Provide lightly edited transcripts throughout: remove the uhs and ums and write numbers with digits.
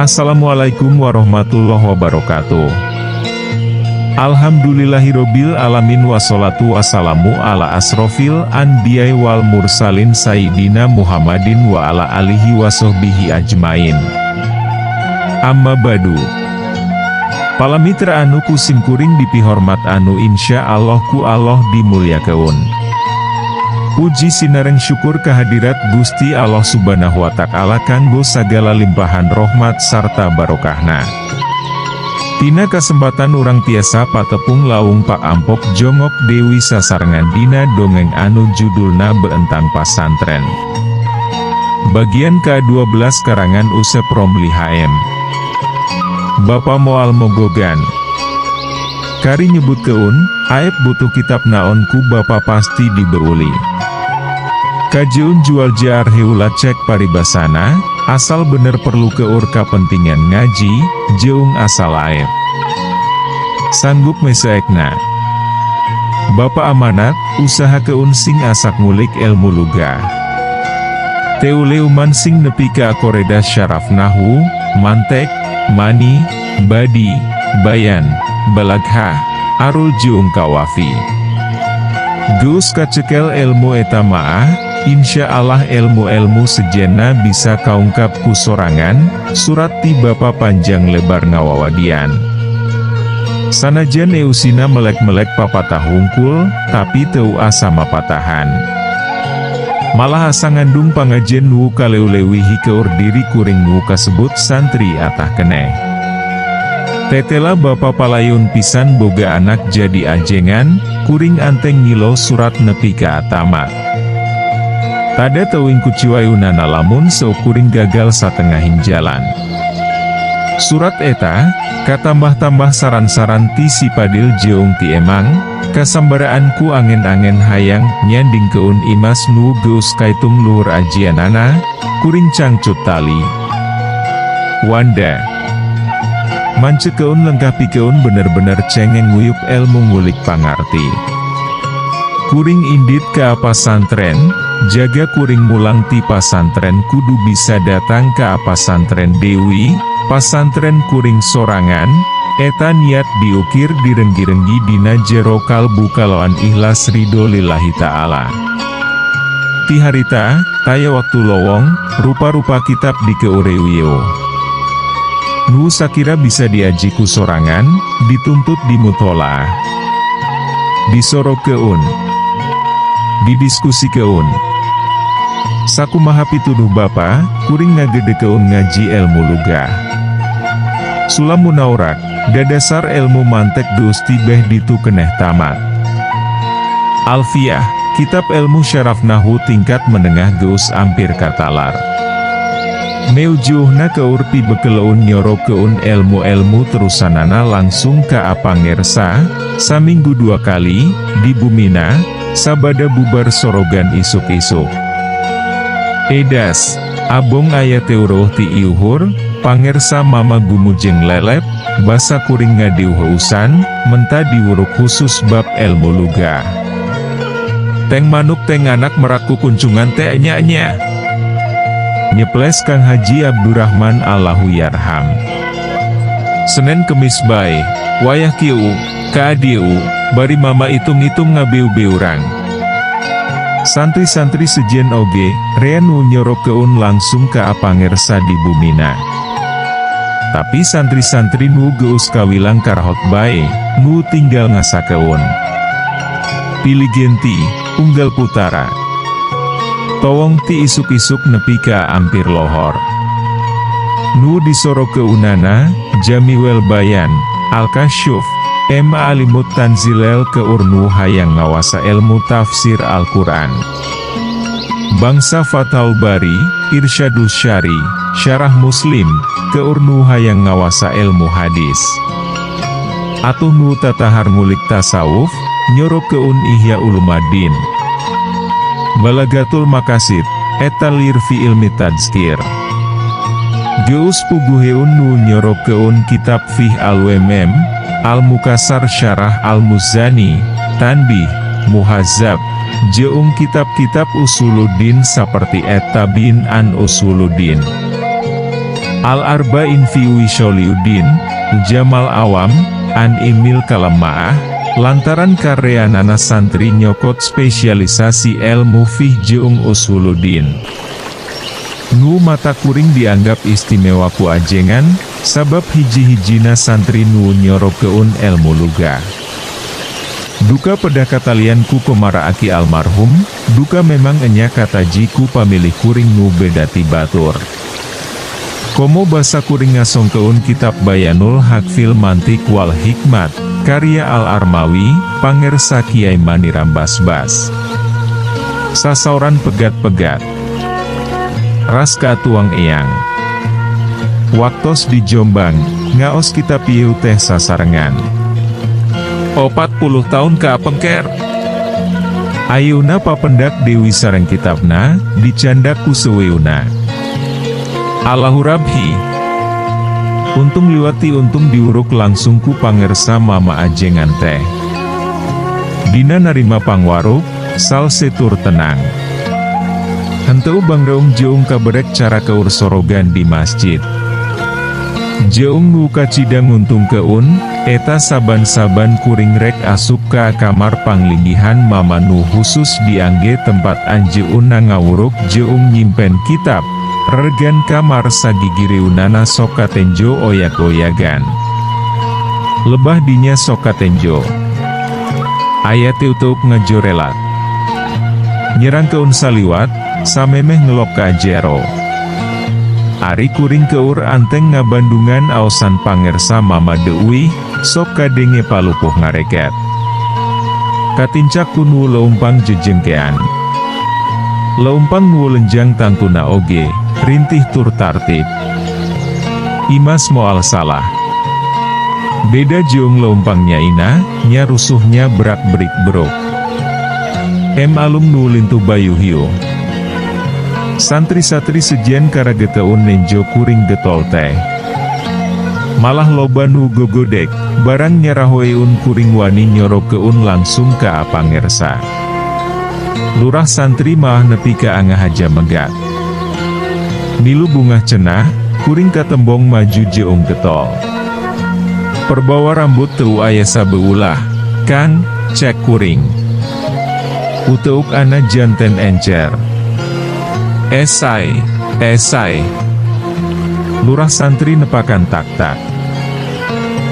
Assalamualaikum warahmatullahi wabarakatuh. Alhamdulillahirobbil alamin wassalatu wassalamu ala asrofil anbiya'i wal mursalin sayyidina Muhammadin wa ala alihi wassohbihi ajmain. Amma badu. Palamitra anu kusim kuring dipihormat anu insya Allah ku Allah dimuliakeun. Puji sinareng syukur kehadirat Gusti Allah Subhanahu wa Ta'ala kanggo sagala limpahan rahmat sarta barokahna. Tina kesempatan urang tiasa patepung laung Pak Ampok jongok Dewi sasarengan dina dongeng anu judulna Beentang Pasantren. Bagian ke-12 karangan Usep Romli HM. Bapa Moal Mogogan. Kari nyebut keun, aep butuh kitab naon ku bapa pasti dibeuli. Kajeun jual jaar heulat cek paribasana, asal bener perlu keur kapentingan ngaji, jeung asal aep. Sanggup meseekna. Bapa amanat, usaha keun sing asak ngulik ilmu lugah. Teuleuman sing nepi ka koreda syaraf nahu, mantek, mani, badi, bayan, balagha, arul jeung kawafi. Geus kacekel ilmu eta maah, insya Allah ilmu-ilmu sejenna bisa kaungkap ku sorangan, surat ti bapa panjang lebar ngawawadian. Sanajan eusina melek-melek papatah hungkul, tapi teu asa mapatahan. Malah asa ngandung pangajen nu kaleulewihi keur diri kuring nu kasebut santri atah keneh. Tetela bapa palayun pisan boga anak jadi ajengan, kuring anteng ngilo surat nepi ka atamat. Tada teuing kuciwayunana lamun seukuring gagal satengahing jalan. Surat eta, katambah-tambah saran-saran ti si Padil jeung ti emang, kasambaraan ku angen-angen hayang, nyanding keun imas nu geus kaitung luhur ajianana, kuring cangcut tali. Wanda. Mancekeun lengkapi keun bener-bener cengeng nguyup ilmu ngulik pangarti. Kuring indit ka pasantren, jaga kuring mulang ti pasantren kudu bisa datang ka pasantren Dewi, pasantren kuring sorangan, eta niat diukir direnggi-renggi dina jero kalbu kalawan ikhlas ridho lillahi ta'ala. Ti harita, taya waktu lowong, rupa-rupa kitab dikeurewiyo. Nu sakira bisa diaji ku sorangan, dituntut di mutola. Disoro keun. Didiskusi keun. Sakumaha pituduh bapa, kuring ngagede keun ngaji ilmu lugah. Sulam munaurak, dadasar ilmu mantek geus tibeh ditu keneh tamat. Alfiah, kitab ilmu syaraf nahu tingkat menengah geus ampir katalar. Meujuhna keur pi bekeleun nyoro keun ilmu-ilmu terusanana langsung ka apangersa, saminggu 2 kali, di bumina, sabada bubar sorogan isuk-isuk. Edas, abong aya teuruh ti iuhur, pangersa mama gumujeng lelep, basa kuring ngadiuheusan, menta diwuruk khusus bab ilmu lugah. Teng manuk teng anak meraku kuncungan teh nya-nya. Nyeples Kang Haji Abdurrahman Allahu Yarham. Senen Kemis bae, wayah kieu, ka dieu, bari mama itung-itung ngabeu-beurang. Santri-santri sejen oge, rea nu nyorok keun langsung ka apangersa di bumina. Tapi santri-santri nu geus kawilang karahot bae, nu tinggal ngasa keun. Pilih genti, unggal putara. Towong ti isuk-isuk nepi ka ampir lohor. Nu disoro keunana, Jamiwel Bayan, Al-Kasyuf, Ema Alimut Tanzilel keurnu hayang ngawasa ilmu tafsir Al-Quran. Bangsa Fathul Bari, Irsyadus Syari, Syarah Muslim, keur nu hayang ngawasa ilmu hadis. Atuh nu tatahar ngulik tasawuf, nyorokeun Ihya Ulumuddin. Balagatul Maqasid, eta lir fi ilmi tadzkir. Geus puguheun nu nyorokeun kitab Fih Al-Wamem, Al-Mukassar Syarah Al-Muzani, Tanbih, Muhazzab, jeung kitab-kitab Usuluddin saperti At-Tabyin an Usuluddin. Al-Arba'in fi Ushuluddin, Jamal Awam, an Imil Kalamaah, lantaran karyanana santri nyokot spesialisasi ilmu Fih jeung Usuluddin. Nu mata kuring dianggap istimewa ku ajengan, sabab hiji-hijina santri nu nyorokeun ilmu lugah. Duka pada katalian ku komaraaki almarhum, duka memang enya kataji ku pamilih kuring nu beda ti batur. Komo basa kuring ngasongkeun kitab Bayanul Haq fil Mantiq wal Hikmat, karya Al-Armawi, pangersa Kiai Mani Rambasbas. Sasauran pegat-pegat. Ras katuang eyang. Waktos di Jombang, ngaos kitab ieu teh sasarengan. 40 tahun kaapengker. Ayeuna papendak Dewi sareng kitabna, dicandak ku seueuna. Allahu Rabhi. Untung liwati untung diuruk langsung ku pangersa mama ajengan teh. Dina narima pangwaruk, sal setur tenang. Henteu bangreung jeung kaberek cara keur sorogan di masjid. Jeung nu kacidang untung keun, eta saban-saban kuring rek asup ka kamar panglinggihan mama nu khusus diangge tempat anjeunna ngawuruk jeung nyimpen kitab, regan kamar sagigiriunana sok katenjo oyak-oyagan. Lebah dinya sok katenjo. Aya teutup ngajorelat. Nyerang keun saliwat, samemeh ngelok ka jero. Ari kuring keur anteng ngabandungan aosan pangersa mama Dewi, sok kadenge palupuh ngareket. Katincak kunu leumpang jejengkean. Leumpang nu lenjang tantuna oge, rintih tur tartib. Imas moal salah. Beda jeung leumpangnya ina, nya rusuhnya berak-berik berok. Alum nu lintu bayu hiu. Santri-santri sejen karageteun nenjo kuring getol teh. Malah loba nu gogodek, barang nyarahoeun kuring wani nyorokeun langsung ka pangersa. Lurah santri mah nepi ka angahaja megat. Milu bungah cenah, kuring katembong maju jeung getol. Perbawa rambut teu aya sabeulah, Kang, cek kuring. Uteuk ana janten encer. Esai. Lurah santri nepakan tak-tak.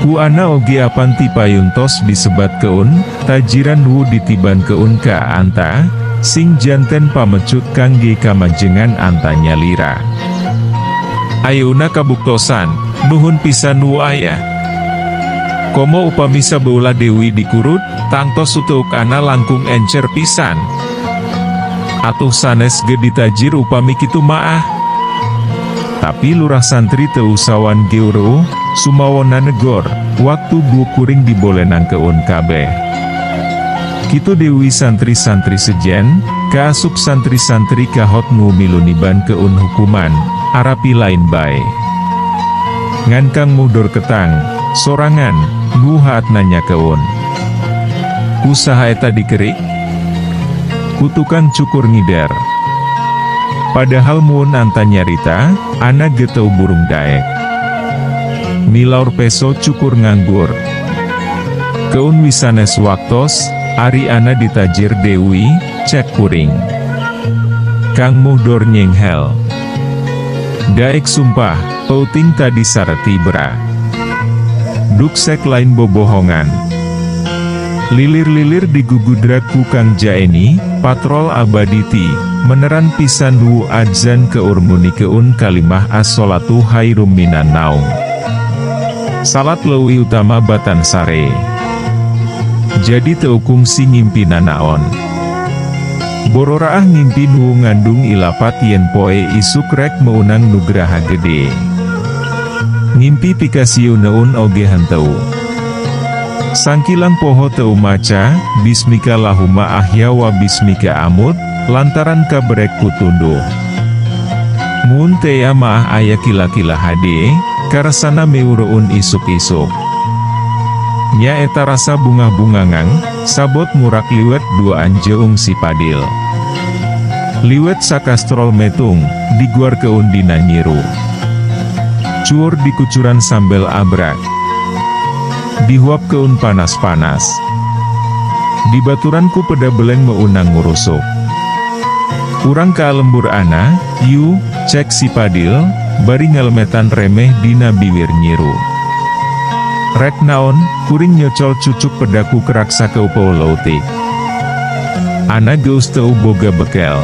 Ku ana oge apan ti payuntos disebat keun, tajiran wu ditiban keun ka anta, sing janten pamecut kangge kamajengan antanya lira. Ayeuna kabuktosan, nuhun pisan wu aya. Komo upami sabeula Dewi dikurut, tangtos uteuk ana langkung encer pisan. Atuh sanes ge ditajir upami kitu maah. Tapi lurah santri teu usawan geureuh, sumawona negor, waktu bu kuring dibolenang keun kabeh. Kitu Dewi santri-santri sejen, kaasup santri-santri kahot nu milu niban keun hukuman, arapi lain bae. Ngan kang mudor ketang, sorangan, nu haat nanya keun. Usaha eta dikerik? Kutukang cukur ngider. Padahal mun anta nyarita, ana geteu burung daek. Milaur peso cukur nganggur. Keun wisanes waktos, ari ana ditajir Dewi, cek kuring. Kang muhdor nyenghel. Daek sumpah, pauting tadi sareti bera. Duksek lain bobohongan. Lilir-lilir digugudrak ku Kang Jaeni, patrol abaditi, meneran pisan wu adzan keur muni keun kalimah as-sholatu khairum minan naum. Salat leuwih utama batan sare. Jadi teu kungsi ngimpina naon. Bororaah ngimpi nu ngandung ilapat yen poe isuk rek meunang nugraha gede. Ngimpi pikasiu neun oge henteu. Sangkilang poho teu maca, bismika lahumma ahya wa bismika amut, lantaran kabrek kutunduh. Mun tea maah aya kila-kila hade, karasana meureun isuk-isuk. Nya eta rasa bunga-bungangang, sabot murak liwet duaan jeung si Padil. Liwet sakastrol metung, diguar keun dina nyiru. Cuur dikucuran sambel abrak. Dihuap keun panas-panas. Dibaturanku peda beleng meunang ngurusuk. Urang ka lembur ana, yu, cek si Padil, bari ngelemetan remeh dina bibir nyiru. Rek naon, kuring nyocol cucuk pedaku keraksa ke upau lautik. Ana geus teu boga bekel.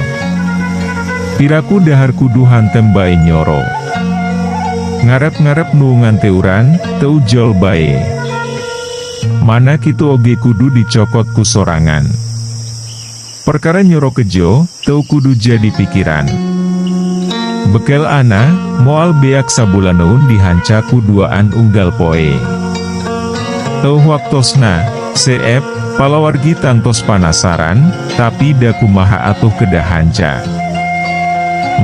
Piraku dahar kudu hantem bae nyoro. Ngarep-ngarep nu nganteuran, teu jol bae. Mana kitu oge kudu dicokot ku sorangan. Perkara nyoro kejo, teu kudu jadi pikiran. Bekel ana, moal beak sabulaneun dihanca ku duaan unggal poe. Teu waktosna, seep, palawargi tangtos panasaran, tapi da kumaha atuh kedah hanca.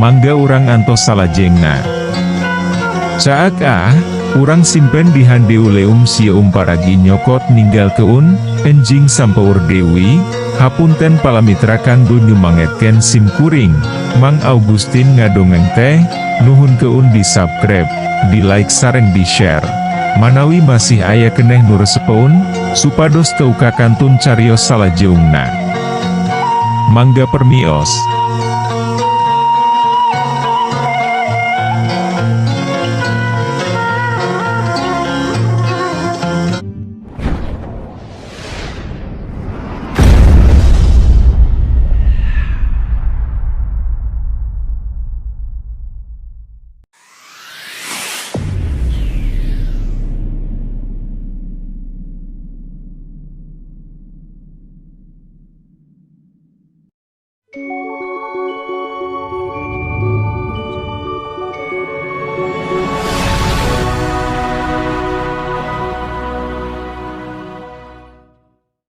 Mangga urang antos salajengna. Caak urang simpen di handeuleum sieum paragi nyokot ninggal keun, enjing sampeur dewi, hapunten palamitra kanggo nyumangetken sim kuring, Mang Augustin ngadongeng teh, nuhun keun di subscribe, di like sareng di share. Manawi masih aya keneh nu resepeun, supados teu kakantun carios salajeungna. Mangga permios.